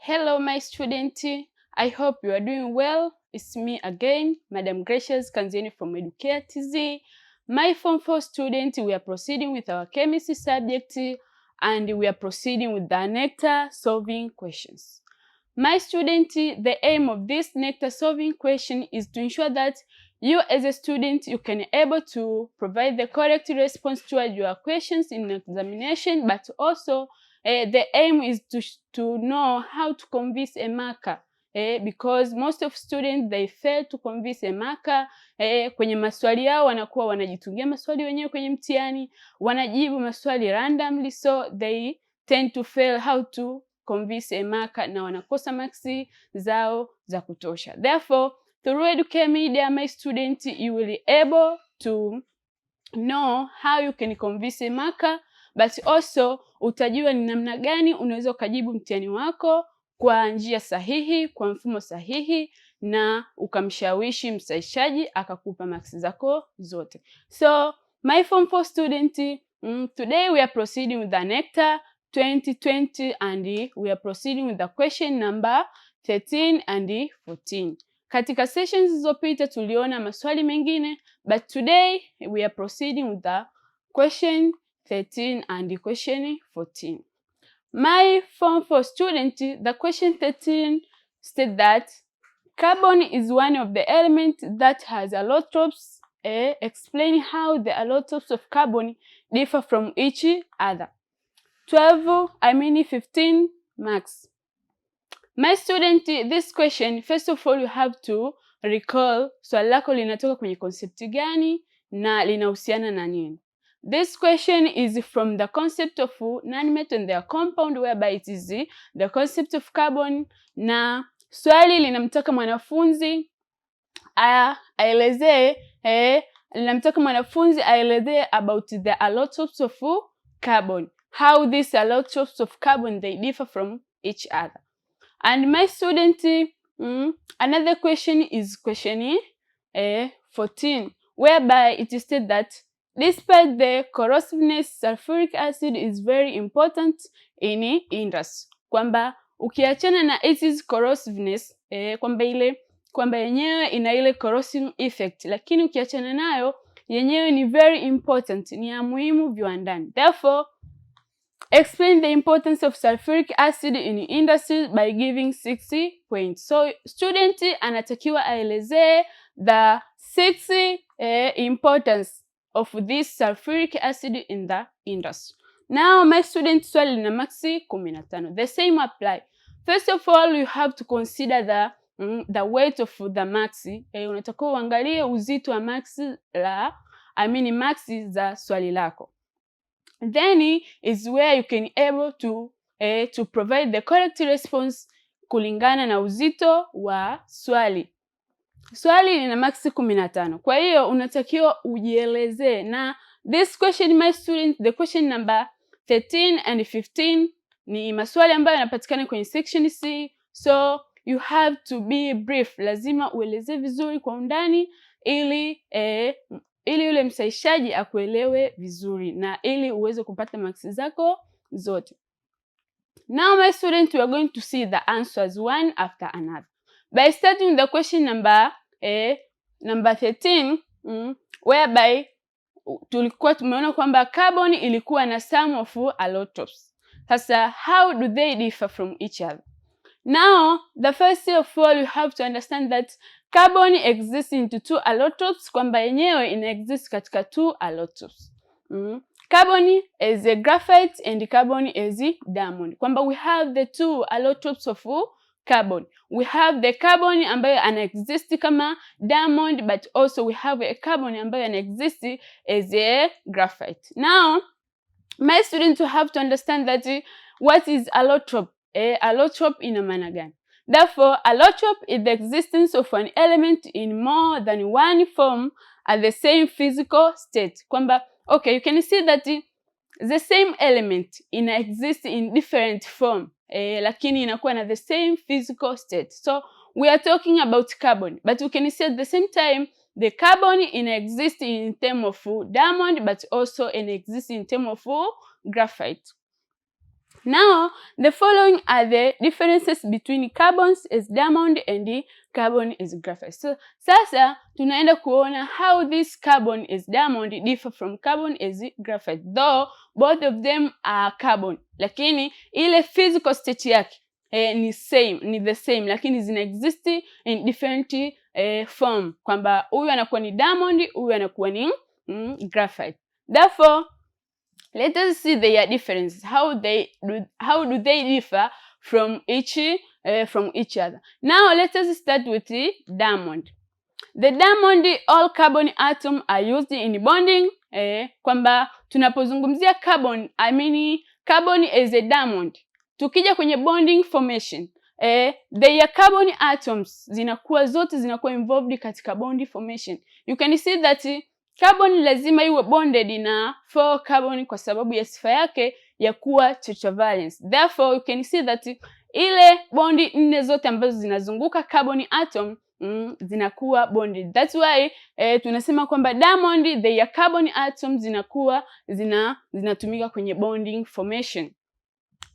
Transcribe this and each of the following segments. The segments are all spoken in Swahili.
Hello my student, I hope you are doing well. It's me again, Madam Gracious Kanzieni from Educare TZ. My Form 4 student, we are proceeding with our chemistry subject and we are proceeding with the Necta solving questions. My student, the aim of this Necta solving question is to ensure that you as a student, you can able to provide the correct response toward your questions in examination, but also the aim is to know how to convince a marker because most of students they fail to convince a marker. Kwenye maswali yao wanakuwa wanajitungia maswali wenyewe kwenye mtihani, wanajibu maswali randomly, so they tend to fail how to convince a marker na wanakosa maksi zao za kutosha. Therefore, through Educare Media, my student, you will be able to know how you can convince a marker, but also utajua ni namna gani unaweza ukajibu mtihani wako kwa njia sahihi, kwa mfumo sahihi, na ukamshawishi msahishaji akakupa maksi zako zote. So, my Form 4 student, today we are proceeding with the Necta 2020 and we are proceeding with the question number 13 and 14. Katika sessions zilizopita tuliona maswali mengine, but today we are proceeding with the question 13 and question 14. My Form 4 student, the question 13 states that carbon is one of the elements that has allotropes. Explain how the allotropes of carbon differ from each other. 15 marks. My student, this question, first of all, you have to recall swali lako linatoka kwenye concept gani na linahusiana na nini. This question is from the concept of non-metal and their compound, whereby it is the concept of carbon, na swali linamtaka mwanafunzi aelezee about the allotropes of carbon, how these allotropes of carbon they differ from each other. And my student, another question is question 14, whereby it is said that despite the corrosiveness, sulfuric acid is very important in industry. Kwamba ukiachana na its corrosiveness, kwamba yenyewe ina ile corrosive effect, lakini ukiachana nayo yenyewe ni very important, ni ya muhimu viwandani. Therefore, explain the importance of sulfuric acid in industry by giving 60 points. So, student anatakiwa aelezee the 6 importance of this sulfuric acid in the industry. Now, my student, swali lina maksi 15. The same apply. First of all, you have to consider the weight of the maxi. Unatakiwa uangalie uzito wa maxi maxi za swali lako. Then is where you can able to provide the correct response kulingana na uzito wa swali. Swali lina maksi 15. Kwa hiyo unatakiwa ujielezee. Na this question, my student, the question number 13 and 15 ni maswali ambayo yanapatikana kwenye section C. So you have to be brief. Lazima uelezee vizuri kwa undani ili yule msahishaji akuelewe vizuri na ili uweze kupata maksi zako zote. Now my students, we are going to see the answers one after another. By starting the question number 13, whereby tulikuwa tumeona kwamba carbon ilikuwa na sum of allotropes. Sasa, how do they differ from each other? Now, the first of all, you have to understand that carbon exists into 2 allotropes, kwamba yenyewe ina exist katika 2 allotropes. Carbon as a graphite and carbon as a diamond. Kwamba we have the 2 allotropes of carbon. We have the carbon ambayo ana exist kama diamond, but also we have a carbon ambayo ana exist as a graphite. Now, my students have to understand that what is allotrope. Allotrope ina maana gani? Therefore, allotrope is the existence of an element in more than one form at the same physical state. Kwamba, okay, you can see that the same element exists in different form, lakini inakuwa na the same physical state. So, we are talking about carbon, but you can see at the same time, the carbon exists in terms of diamond, but also exists in terms of graphite. Now, the following are the differences between carbons as diamond and carbon as graphite. So, sasa tunaenda kuona how this carbon as diamond differ from carbon as graphite. Though both of them are carbon, lakini ile physical state yake ni the same, lakini zina exist in different form, kwamba huyu anakuwa ni diamond, huyu anakuwa ni graphite. Therefore, let us see their differences. How do they differ from each other? Now let us start with the diamond. The diamond, all carbon atoms are used in bonding. Kwamba tunapozungumzia carbon, I mean carbon is a diamond. Tukija kwenye bonding formation, their carbon atoms zote zinakuwa involved katika bonding formation. You can see that carbon lazima iwe bonded na 4 carbon kwa sababu ya sifa yake ya kuwa tetravalence. Therefore, you can see that ile bondi 4 zote ambazo zinazunguka carbon atom zinakuwa bonded. That's why tunasema kwamba diamond, their carbon atoms zinatumika kwenye bonding formation.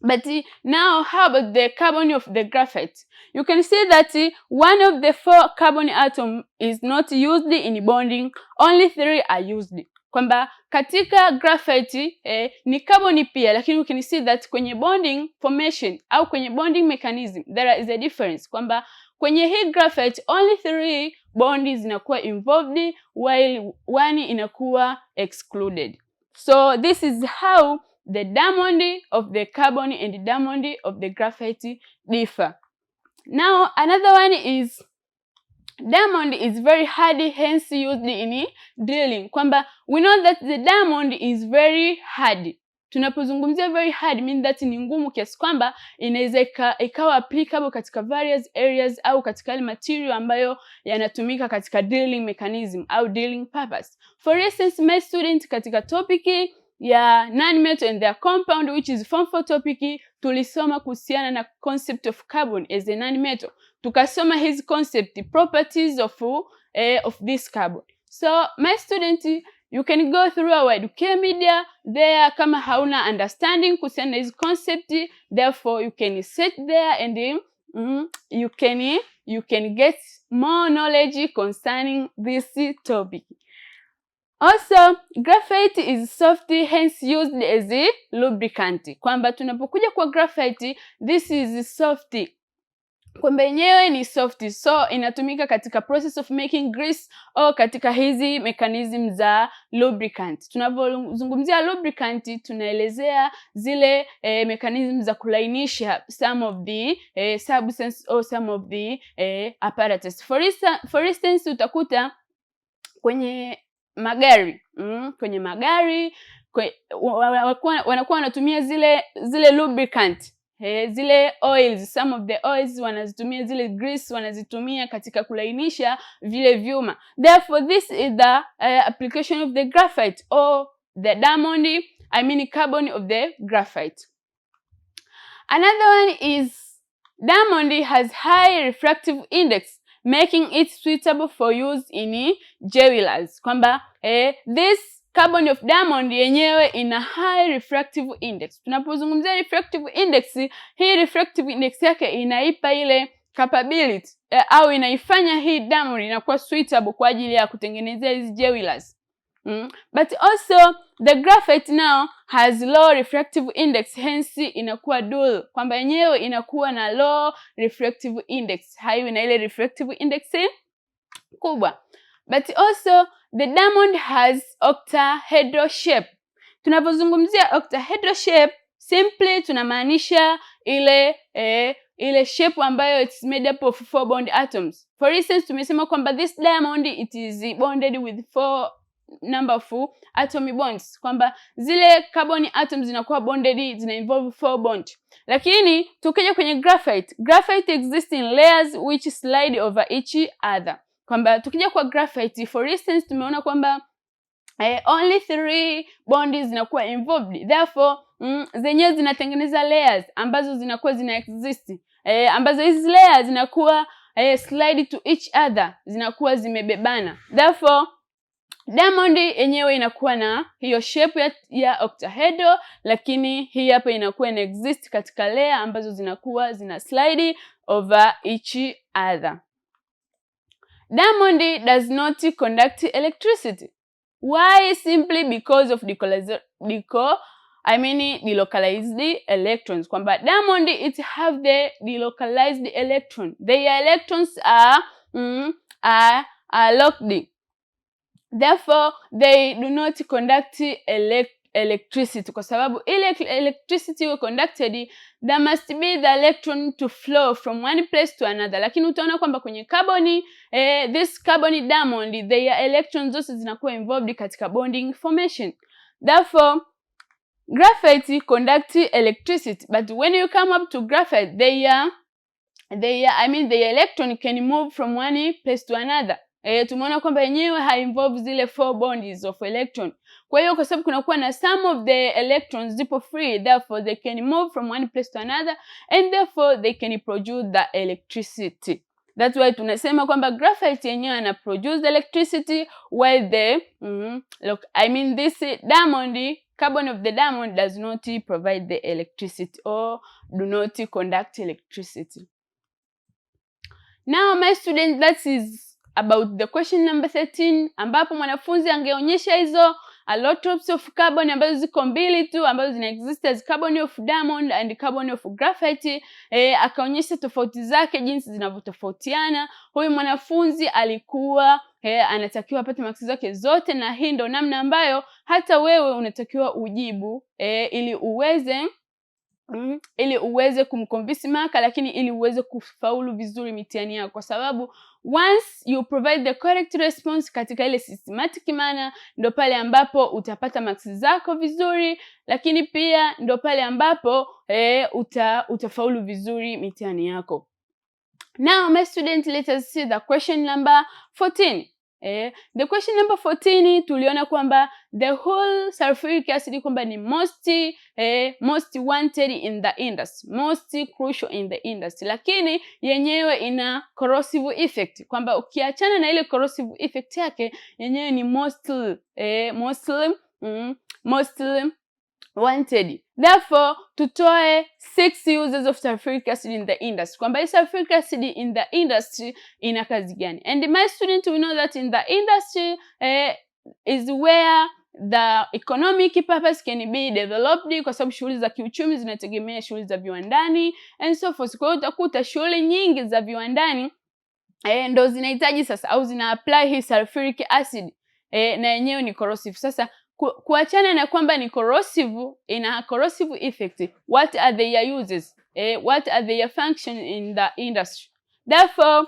But now, how about the carbon of the graphite? You can see that one of the 4 carbon atom is not used in bonding, only 3 are used. Kwamba katika graphite ni carbon pia, lakini you can see that kwenye bonding formation au kwenye bonding mechanism there is a difference. Kwamba kwenye hii graphite only 3 bonds zinakuwa involved while 1 inakuwa excluded. So this is how the diamond of the carbon and the diamond of the graphite differ. Now, another one is diamond is very hard, hence used in drilling. Kwamba we know that the diamond is very hard. Tunapozungumzia very hard mean that ni ngumu kiasi kwamba inaweza ikawa applicable katika various areas au katika ile material ambayo yanatumika katika drilling mechanism au drilling purpose. For instance, my student katika topic ya non-metal and their compound, which is form 4 topic, tulisoma kuhusiana na concept of carbon as a non-metal. Tukasoma his concept, properties of this carbon. So my student, you can go through our education media there. Kama hauna understanding kuhusiana na his concept, therefore you can sit there and you can get more knowledge concerning this topic. Also, graphite is soft, hence used as a lubricant. Kwamba tunapokuja kwa graphite, this is soft. Kwamba yenyewe ni soft, so inatumika katika process of making grease au katika hizi mechanism za lubricant. Tunapozungumzia lubricant, tunaelezea zile mechanism za kulainisha some of the substance or some of the apparatus. For instance, utakuta kwenye magari wanakuwa wanatumia zile lubricant, zile oils, some of the oils wanazitumia, zile grease wanazitumia katika kulainisha vile vyuma. Therefore, this is the application of the graphite or the diamond, I mean carbon of the graphite. Another one is diamond has high refractive index, making it suitable for use in jewelers. Kwamba this carbon of diamond yenyewe ina high refractive index. Tunapozungumzia refractive index, hii refractive index yake inaipa ile capability au inaifanya hii diamond inakuwa suitable kwa ajili ya kutengenezea hizi jewelers. But also the graphite now has low refractive index, hence inakuwa dull. Kwamba yenyewe inakuwa na low refractive index, haiwi na ile refractive index kubwa. But also the diamond has octahedral shape. Tunapozungumzia octahedral shape, simply tunamaanisha ile shape ambayo it's made up of 4 bond atoms. For instance, tumesema kwamba this diamond it is bonded with 4 number of atom bonds, kwamba zile carbon atoms zinakuwa bonded, zina involve 4 bond. Lakini tukija kwenye graphite exists in layers which slide over each other. Kwamba tukija kwa graphite, for instance, tumeona kwamba only 3 bonds zinakuwa involved. Therefore, zenyewe zinatengeneza layers ambazo zinakuwa zina exist. Ambazo hizi layers zinakuwa slide to each other, zinakuwa zimebebana. Therefore, Diamond yenyewe inakuwa na hiyo shape ya octahedral, lakini hii hapa inakuwa ina exist katika layer ambazo zinakuwa zina slide over each other. Diamond does not conduct electricity. Why? Simply because of delocalized electrons. Kwamba diamond it have the delocalized electron. Their electrons are locked. Therefore, they do not conduct electricity. Kwa sababu ile electricity were conducted, there must be the electron to flow from one place to another. Lakini utaona kwamba kwenye carbon, this carbon diamond, their electrons zote zinakuwa involved katika bonding formation. Therefore, graphite conduct electricity, but when you come up to graphite, their electron can move from one place to another. Tumeona kwamba yenyewe involve zile 4 bonds of electron. Kwa hiyo kwa sababu kunakuwa na some of the electrons zipo free, therefore they can move from one place to another and therefore they can produce the electricity. That's why tunasema kwamba graphite yenyewe ana produce the electricity, while this diamond, carbon of the diamond does not provide the electricity or do not conduct electricity. Now my students, that is about the question number 13, ambapo mwanafunzi angeonyesha hizo allotropes of carbon ambazo ziko mbili tu ambazo zina exist as carbon of diamond and carbon of graphite, akaonyesha tofauti zake jinsi zinavyotofautiana. Huyu mwanafunzi alikuwa anatakiwa apate marks zake zote, na hii ndo namna ambayo hata wewe unatakiwa ujibu ili uweze kumconvince maka, lakini ili uweze kufaulu vizuri mitihani yako, kwa sababu once you provide the correct response katika ile systematic manner, ndo pale ambapo utapata marks zako vizuri, lakini pia ndo pale ambapo utafaulu vizuri mitihani yako. Now my students, let us see the question number 14. The question number 14 tuliona kwamba the whole sulfuric acid kwamba ni most wanted in the industry, most crucial in the industry, lakini yenyewe ina corrosive effect, kwamba ukiachana na ile corrosive effect yake yenyewe ni mostly wanted. Therefore, tutoe 6 uses of sulfuric acid in the industry. Kwamba sulfuric acid in the industry ina kazi gani? And my student, we know that in the industry is where the economic purpose can be developed, kwa sababu shughuli za kiuchumi zinategemea shughuli za viwandani and so forth. Kwa hiyo utakuta shughuli nyingi za viwandani ndo zinahitaji sasa au zina apply hii sulfuric acid, na yenyewe ni corrosive. Sasa kuachana na kwamba ni corrosive, ina corrosive effect, what are their uses? What are their function in the industry? Therefore,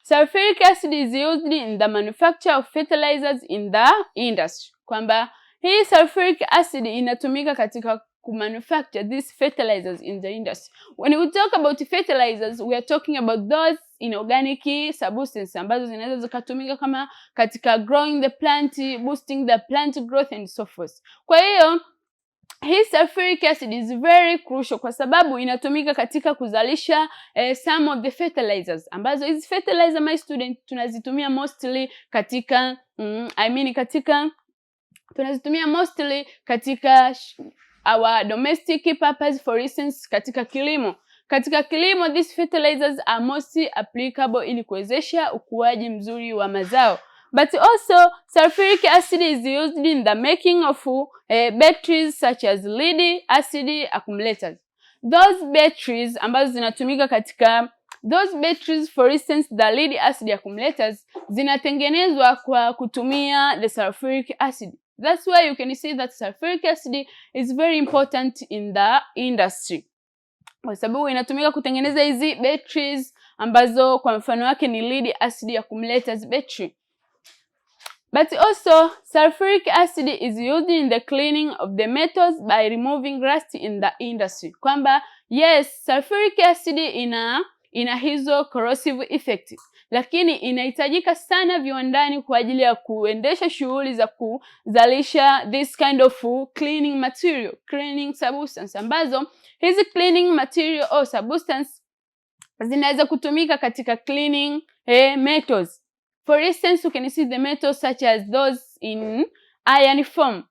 sulfuric acid is used in the manufacture of fertilizers in the industry. Kwamba hii sulfuric acid inatumika katika kumanufacture these fertilizers in the industry. When we talk about fertilizers, we are talking about those inorganic substances ambazo zinaweza zikatumika kama katika growing the plant, boosting the plant growth and so forth. Kwa hiyo hii sulfuric acid is very crucial kwa sababu inatumika katika kuzalisha some of the fertilizers, ambazo hizi fertilizer my student tunazitumia mostly katika tunazitumia mostly katika our domestic purpose, for instance katika kilimo. Katika kilimo, these fertilizers are mostly applicable ili kuwezesha ukuaji mzuri wa mazao. But also, sulfuric acid is used in the making of batteries such as lead acid accumulators. Those batteries ambazo zinatumika katika those batteries, for instance the lead acid accumulators, zinatengenezwa kwa kutumia the sulfuric acid. That's why you can see that sulfuric acid is very important in the industry, kwa sababu inatumika kutengeneza hizi batteries ambazo kwa mfano wake ni lead acid accumulators battery. But also, sulfuric acid is used in the cleaning of the metals by removing rust in the industry. Kwamba yes, sulfuric acid ina hizo corrosive effect, lakini inahitajika sana viwandani kwa ajili ya kuendesha shughuli za kuzalisha this kind of cleaning material, cleaning substance, ambazo hizi cleaning material or substance zinaweza kutumika katika cleaning metals. For instance, you can see the metals such as those in iron form,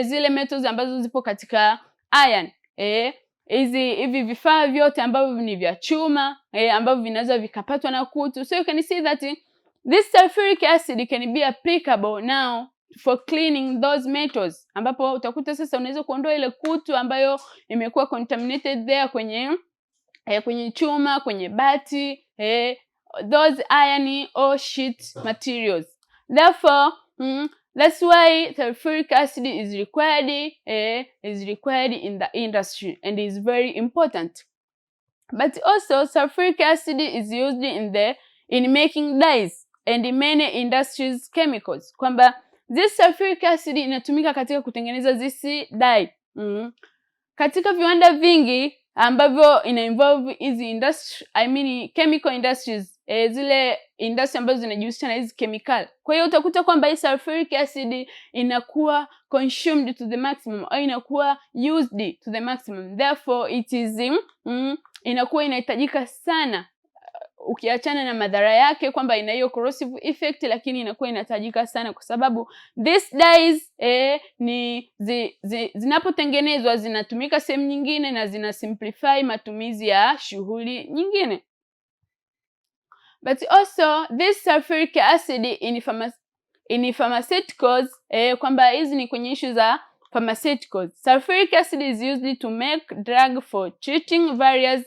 zile metals ambazo zipo katika iron, hivi vifaa vyote ambavyo ni vya chuma, ambavyo vinaweza vikapatwa na kutu. So you can see that this sulfuric acid can be applicable now for cleaning those metals, ambapo utakuta sasa unaweza kuondoa ile kutu ambayo imekuwa contaminated there kwenye chuma, kwenye bati, those iron or sheet materials. Therefore, that's why sulfuric acid is required in the industry and is very important. But also sulfuric acid is used in making dyes and in many industries chemicals. Kwamba this sulfuric acid inatumika katika kutengeneza this dye. Katika viwanda vingi ambavyo ina involve hizi industry, chemical industries, zile industry ambazo zinajihusisha na hizi chemical. Kwa hiyo utakuta kwamba hii sulfuric acid inakuwa consumed to the maximum au inakuwa used to the maximum. Therefore it is inakuwa inahitajika sana, ukiachana na madhara yake kwamba ina hiyo corrosive effect, lakini inakuwa inahitajika sana kwa sababu these dyes zinapotengenezwa zinatumika sehemu nyingine na zina simplify matumizi ya shughuli nyingine. But also this sulfuric acid in pharmaceuticals, kwamba hizi ni kwenye issue za pharmaceuticals. Sulfuric acid is used to make drug for treating various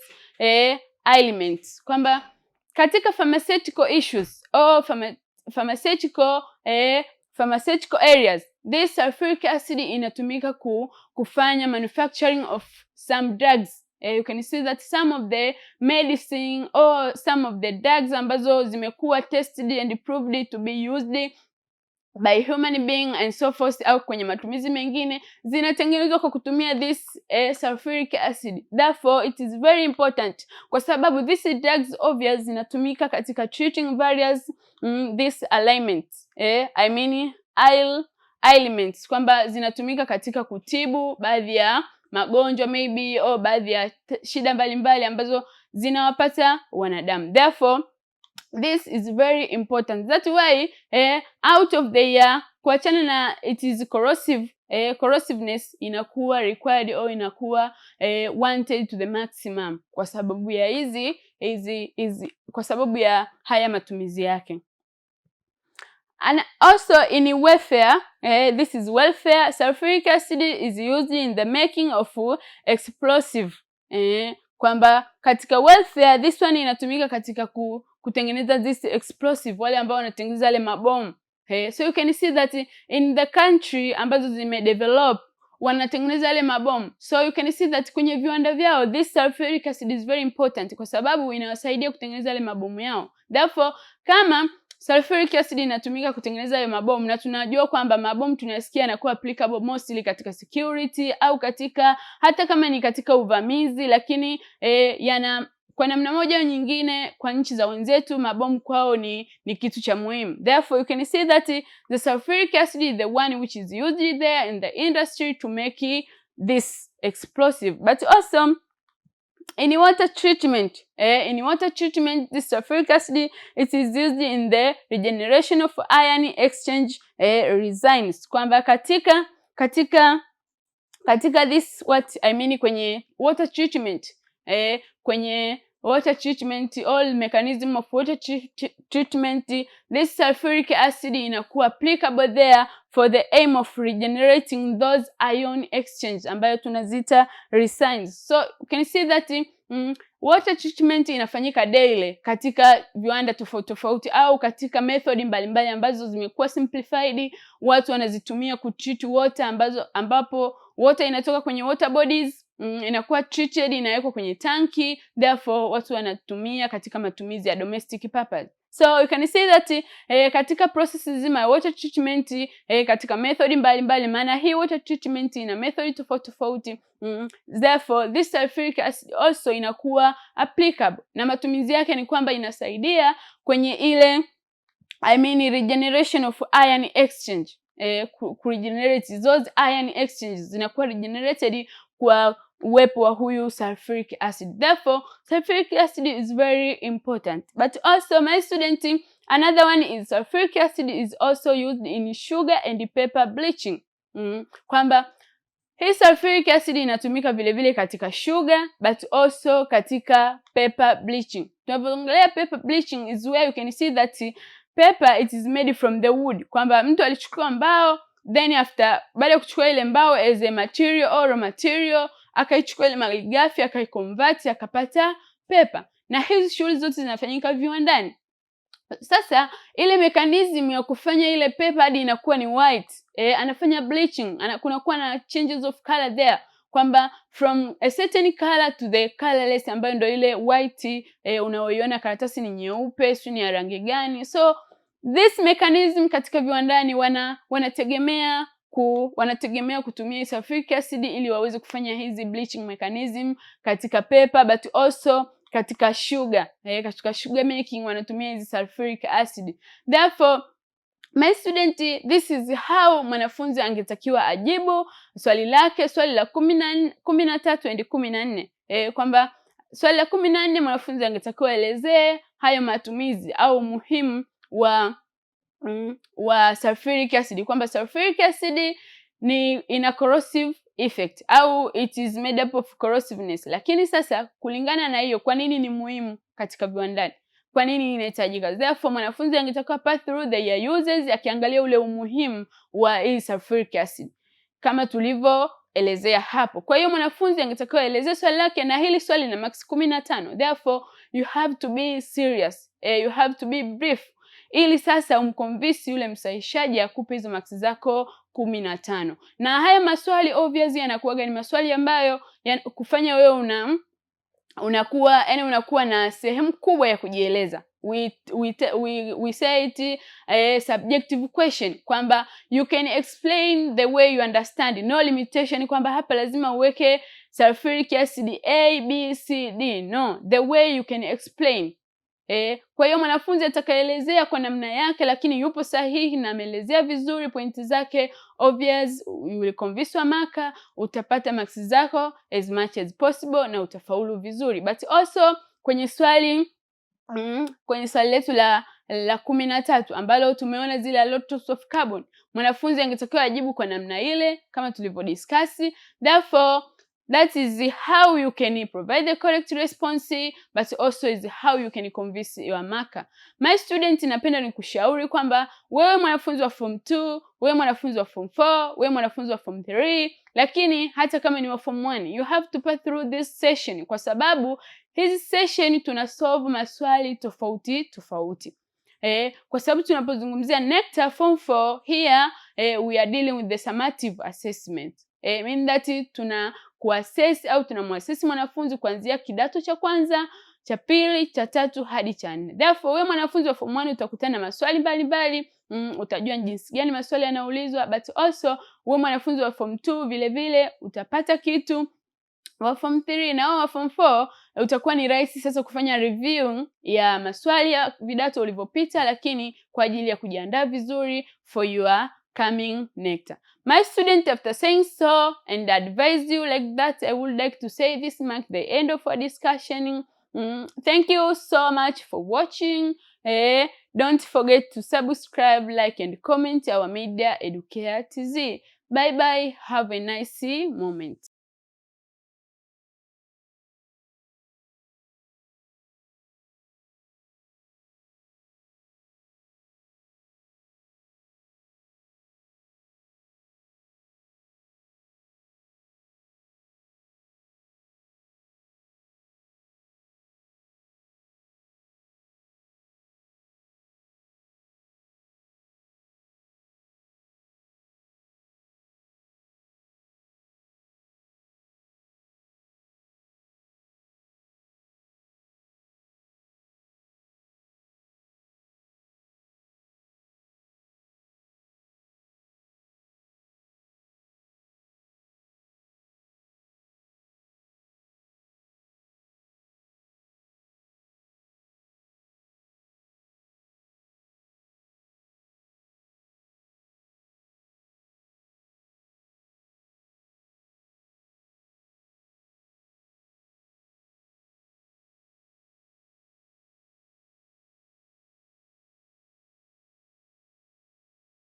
ailments. Kwamba katika pharmaceutical issues or pharmaceutical areas, this sulfuric acid inatumika kufanya manufacturing of some drugs. You can see that some of the medicine or some of the drugs ambazo zimekuwa tested and proved to be used by human being and so forth, au kwenye matumizi mengine zinatengenezwa kwa kutumia this sulfuric acid. Therefore it is very important kwa sababu these drugs obviously zinatumika katika treating various these ailments, ailments, kwamba zinatumika katika kutibu baadhi ya magonjwa maybe au baadhi ya shida mbalimbali ambazo zinawapata wanadamu. Therefore this is very important. That's why out of the year, kuachana na it is corrosive, corrosiveness inakuwa required au inakuwa wanted to the maximum kwa sababu ya kwa sababu ya haya matumizi yake. And also in welfare, this is welfare, sulfuric acid is used in the making of explosive. Kwamba katika welfare this one inatumika katika kutengeneza this explosive, wale ambao wanatengeneza yale mabomu. So you can see that in the country ambazo zimedevelop wanatengeneza yale mabomu. So you can see that kwenye viwanda vyao this sulfuric acid is very important kwa sababu inawasaidia kutengeneza yale mabomu yao. Therefore kama sulfuric acid inatumika kutengeneza yale mabomu, na tunajua kwamba mabomu tunasikia yanakuwa applicable mostly katika security au katika hata kama ni katika uvamizi, lakini yana kwa namna moja au nyingine kwa nchi za wenzetu mabomu kwao ni kitu cha muhimu. Therefore you can see that the sulfuric acid is the one which is used there in the industry to make this explosive. But also in water treatment, this sulfuric acid it is used in the regeneration of ion exchange resins. Kwamba katika this kwenye water treatment, kwenye water treatment, all mechanism of water treatment, this sulfuric acid inakuwa applicable there for the aim of regenerating those ion exchange ambayo tunazita resins. So you can see that water treatment inafanyika daily katika viwanda tofauti tofauti au katika method mbalimbali ambazo zimekuwa simplified, watu wanazitumia kutreat water ambapo water inatoka kwenye water bodies, inakuwa treated, inawekwa kwenye tanki, therefore watu wanatumia katika matumizi ya domestic purpose. So you can see that katika process nzima ya water treatment, katika method mbalimbali, maana hii water treatment ina method tofauti tofauti, therefore this sulfuric acid also inakuwa applicable, na matumizi yake ni kwamba inasaidia kwenye ile regeneration of ion exchange, kuregenerate those ion exchanges zinakuwa regenerated kwa uwepo wa huyu sulfuric acid. Therefore sulfuric acid is very important. But also my student, Another one is sulfuric acid is also used in sugar and pepper bleaching. Kwamba hii sulfuric acid inatumika vile vile katika sugar but also katika pepper bleaching. Tunapoongelea pepper bleaching is where you can see that pepper it is made from the wood. Kwamba mtu alichukua mbao then baada ya kuchukua ile mbao as a material or raw material akaichukua ile malighafi akaiconvert akapata pepper. Na hizi shughuli zote zinafanyika viwandani. Sasa ile mechanism ya kufanya ile pepper hadi inakuwa ni white, anafanya bleaching, kunakuwa na changes of color there, kwamba from a certain color to the colorless, ambayo ndio ile white unaoiona karatasi ni nyeupe, sio ni ya rangi gani. So this mechanism katika viwandani wanategemea kutumia sulfuric acid ili waweze kufanya hizi bleaching mechanism katika pepper but also katika sugar. Katika sugar making wanatumia hizi sulfuric acid. Therefore my student, this is how mwanafunzi angetakiwa ajibu swali lake, swali la 13 and 14. Kwamba swali la 14 mwanafunzi angetakiwa elezee hayo matumizi au muhimu wa sulfuric acid, kwamba sulfuric acid ina corrosive effect au it is made up of corrosiveness. Lakini sasa kulingana na hiyo, kwa nini ni muhimu katika viwandani? Kwa nini inahitajika? Therefore mwanafunzi angetakiwa pass through the uses akiangalia ule umuhimu wa hii sulfuric acid kama tulivyoelezea hapo. Kwa hiyo mwanafunzi angetakiwa elezea swali lake, na hili swali lina max 15. Therefore you have to be serious, you have to be brief, ili sasa umconvince yule msahishaji akupe hizo max zako 15. Na haya maswali obviously yanakuwa ni maswali ambayo kufanya wewe unakuwa na sehemu kubwa ya kujieleza. We say it a subjective question, kwamba you can explain the way you understand, no limitation, kwamba hapa lazima uweke sulfuric acid A, B, C, D. No, the way you can explain. Kwa hiyo mwanafunzi atakaelezea kwa namna yake, lakini yupo sahihi na ameelezea vizuri pointi zake, obvious you will convince maka, utapata max zako as much as possible na utafaulu vizuri. But also kwenye swali letu la 13 ambalo tumeona zile allotropes of carbon, mwanafunzi angetakiwa ajibu kwa namna ile kama tulivyodiscuss. Therefore that is how you can provide the correct response, but also is how you can convince your marker. My student, napenda nikushauri kwamba wewe mwanafunzi wa form 2, wewe mwanafunzi wa form 4, wewe mwanafunzi wa form 3, lakini hata kama ni wa form 1, you have to pass through this session, kwa sababu hizi session tunasolve maswali tofauti. Kwa sababu tunapozungumzia Necta form 4 here, we are dealing with the summative assessment. Mean that kuassess au tunamwassess mwanafunzi kuanzia kidato cha kwanza, cha pili, cha tatu hadi cha 4. Therefore wewe mwanafunzi wa form 1 utakutana na maswali mbalimbali, utajua jinsi gani maswali yanaulizwa, but also wewe mwanafunzi wa form 2 vile vile utapata kitu. Wa form 3 na wa form 4 utakuwa ni rahisi sasa kufanya review ya maswali ya vidato ulivyopita, lakini kwa ajili ya kujiandaa vizuri for your coming Necta. My student, after saying so and advise you like that, I would like to say this marks the end of our discussion. Thank you so much for watching. Don't forget to subscribe, like and comment our media Educare TZ. Bye bye. Have a nice moment.